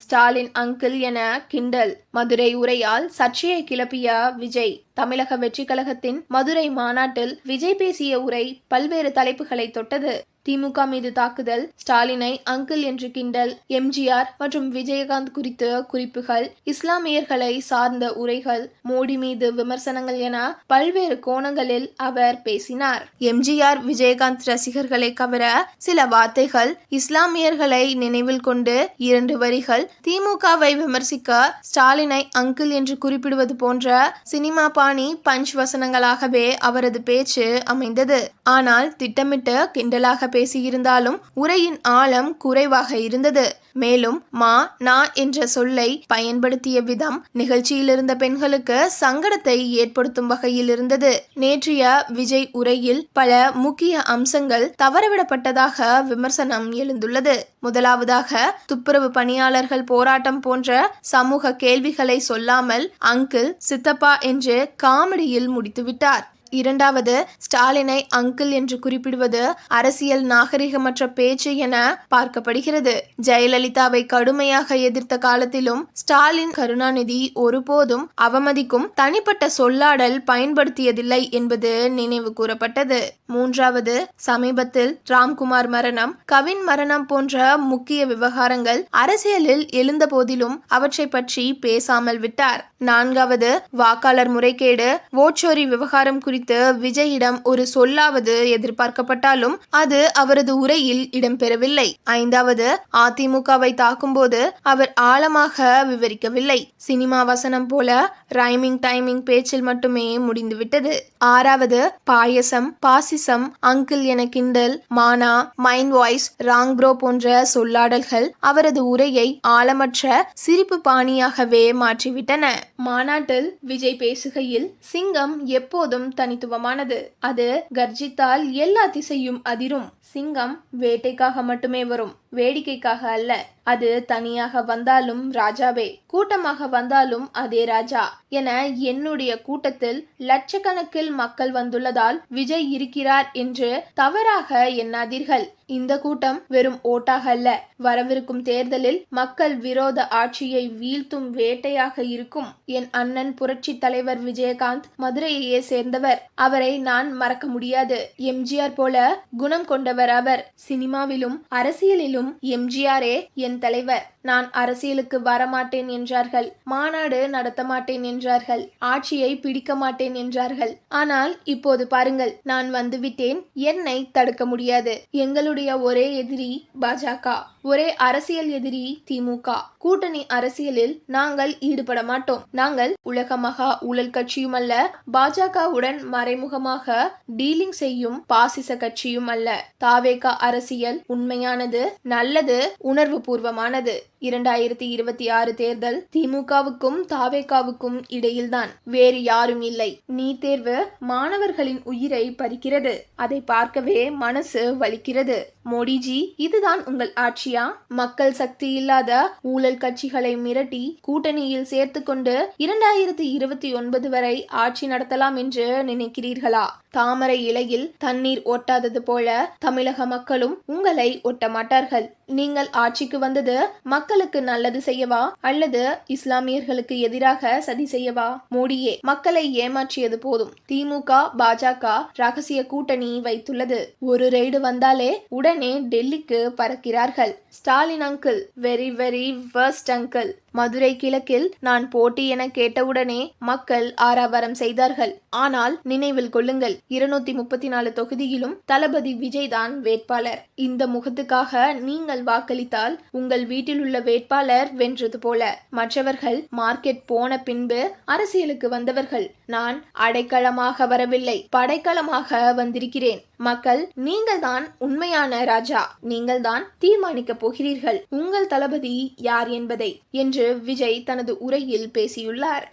Stalin uncle என கிண்டல். மதுரை உரையால் சர்ச்சையை கிளப்பிய விஜய். தமிழக வெற்றிக் கழகத்தின் மதுரை மாநாட்டில் விஜய் பேசிய உரை பல்வேறு தலைப்புகளை தொட்டது. திமுக மீது தாக்குதல், ஸ்டாலினை அங்கிள் என்று கிண்டல், எம்ஜிஆர் மற்றும் விஜயகாந்த் குறித்த குறிப்புகள், இஸ்லாமியர்களை சார்ந்த உரைகள், மோடி மீது விமர்சனங்கள் என பல்வேறு கோணங்களில் அவர் பேசினார். எம்ஜிஆர் விஜயகாந்த் ரசிகர்களை கவர சில வார்த்தைகள், இஸ்லாமியர்களை நினைவில் கொண்டு 2 வரிகள், திமுகவை விமர்சிக்க ஸ்டாலினை அங்கிள் என்று குறிப்பிடுவது போன்ற சினிமா பாணி பஞ்ச் வசனங்களாகவே அவரது பேச்சு அமைந்தது. ஆனால் திட்டமிட்டு கிண்டலாக பேசியிருந்தாலும் உரையின் ஆழம் குறைவாக இருந்தது. மேலும் மா நா என்ற சொல்லை பயன்படுத்திய விதம் நிகழ்ச்சியில் இருந்த பெண்களுக்கு சங்கடத்தை ஏற்படுத்தும் வகையில் இருந்தது. நேற்றைய விஜய் உரையில் பல முக்கிய அம்சங்கள் தவறவிடப்பட்டதாக விமர்சனம் எழுந்துள்ளது. முதலாவதாக, துப்புரவு பணியாளர்கள் போராட்டம் போன்ற சமூக கேள்விகளை சொல்லாமல் அங்கிள், சித்தப்பா என்று காமெடியில் முடித்துவிட்டார். இரண்டாவது, ஸ்டாலினை அங்கிள் என்று குறிப்பிடுவது அரசியல் நாகரிகமற்ற பேச்சு என பார்க்கப்படுகிறது. ஜெயலலிதாவை கடுமையாக எதிர்த்த காலத்திலும் ஸ்டாலின், கருணாநிதி ஒருபோதும் அவமதிக்கும் தனிப்பட்ட சொல்லாடல் பயன்படுத்தியதில்லை என்பது நினைவு கூறப்பட்டது. மூன்றாவது, சமீபத்தில் ராம்குமார் மரணம், கவின் மரணம் போன்ற முக்கிய விவகாரங்கள் அரசியலில் எழுந்த போதிலும் அவற்றை பற்றி பேசாமல் விட்டார். நான்காவது, வாக்காளர் முறைகேடு, ஓட்சோரி விவகாரம் குறித்து விஜயிடம் ஒரு சொல்லாவது எதிர்பார்க்கப்பட்டாலும் அது அவரது உரையில் இடம்பெறவில்லை. ஐந்தாவது, அதிமுகவை தாக்கும்போது அவர் ஆழமாக விவரிக்கவில்லை. சினிமா வசனம் போல ரைமிங் டைமிங் பேச்சில் மட்டுமே முடிந்துவிட்டது. ஆறாவது, பாயசம், பாசிசம், அங்கிள் என கிண்டல், மானா, மைண்ட் வாய்ஸ், ராங் ப்ரோ போன்ற சொல்லாடல்கள் அவரது உரையை ஆழமற்ற சிரிப்பு பாணியாகவே மாற்றிவிட்டன. மாநாட்டில் விஜய் பேசுகையில், சிங்கம் எப்போதும் தனித்துவமானது. அது கர்ஜித்தால் எல்லா திசையும் அதிரும். சிங்கம் வேட்டைக்காக மட்டுமே வரும், வேடிக்கைக்காக அல்ல. அது தனியாக வந்தாலும் ராஜாவே, கூட்டமாக வந்தாலும் அதே ராஜா என என்னுடைய கூட்டத்தில் லட்சக்கணக்கில் மக்கள் வந்துள்ளதால் விஜய் இருக்கிறார் என்று தவறாக எண்ணாதீர்கள். இந்த கூட்டம் வெறும் ஓட்டாக அல்ல, வரவிருக்கும் தேர்தலில் மக்கள் விரோத ஆட்சியை வீழ்த்தும் வேட்டையாக இருக்கும். என் அண்ணன் புரட்சி தலைவர் விஜயகாந்த் மதுரையையே சேர்ந்தவர். அவரை நான் மறக்க முடியாது. எம்ஜிஆர் போல குணம் கொண்டவர் அவர். சினிமாவிலும் அரசியலிலும் எம்ஜிஆரே என் தலைவர். நான் அரசியலுக்கு வரமாட்டேன் என்றார்கள், மாநாடு நடத்த மாட்டேன் என்றார்கள், ஆட்சியை பிடிக்க மாட்டேன் என்றார்கள். ஆனால் இப்போது பாருங்கள், நான் வந்துவிட்டேன், என்னை தடுக்க முடியாது. எங்களுடைய ஒரே எதிரி பாஜக, ஒரே அரசியல் எதிரி திமுக. கூட்டணி அரசியலில் நாங்கள் ஈடுபட மாட்டோம். நாங்கள் உலக மகா ஊழல் கட்சியும் அல்ல, பாஜகவுடன் மறைமுகமாக டீலிங் செய்யும் பாசிச கட்சியும் அல்ல. தாவேகா அரசியல் உண்மையானது, நல்லது, உணர்வு பூர்வமானது. 2026 தேர்தல் திமுகவுக்கும் தாவேகாவுக்கும் இடையில்தான், வேறு யாரும் இல்லை. நீட் தேர்வு மாணவர்களின் உயிரை பறிக்கிறது. அதை பார்க்கவே மனசு வலிக்கிறது. மோடிஜி, இதுதான் உங்கள் ஆட்சியா? மக்கள் சக்தி இல்லாத ஊழல் கட்சிகளை மிரட்டி கூட்டணியில் சேர்த்து கொண்டு 2029 வரை ஆட்சி நடத்தலாம் என்று நினைக்கிறீர்களா? தாமரை இலையில் தண்ணீர் ஒட்டாதது போல தமிழக மக்களும் உங்களை ஒட்ட மாட்டார்கள். நீங்கள் ஆட்சிக்கு வந்தது மக்களுக்கு நல்லது செய்யவா அல்லது இஸ்லாமியர்களுக்கு எதிராக சதி செய்யவா? மோடியே, மக்களை ஏமாற்றியது போதும். திமுக பாஜக ரகசிய கூட்டணி வைத்துள்ளது. ஒரு ரெய்டு வந்தாலே உடனே டெல்லிக்கு பறக்கிறார்கள். Stalin uncle, very very worst uncle. Madurai கிழக்கில் நான் போட்டி என கேட்டவுடனே மக்கள் ஆரவாரம் செய்தார்கள். ஆனால் நினைவில் கொள்ளுங்கள், 234 தொகுதியிலும் தளபதி விஜய் தான் வேட்பாளர். இந்த முகத்துக்காக நீங்கள் வாக்களித்தால் உங்கள் வீட்டில் உள்ள வேட்பாளர் வென்றது போல. மற்றவர்கள் மார்க்கெட் போன பின்பு அரசியலுக்கு வந்தவர்கள். நான் அடைக்கலமாக வரவில்லை, படைக்கலமாக வந்திருக்கிறேன். மக்கள், நீங்கள் தான் உண்மையான ராஜா. நீங்கள் தான் தீர்மானிக்க போகிறீர்கள் உங்கள் தளபதி யார் என்பதை என்று விஜய் தனது உரையில் பேசியுள்ளார்.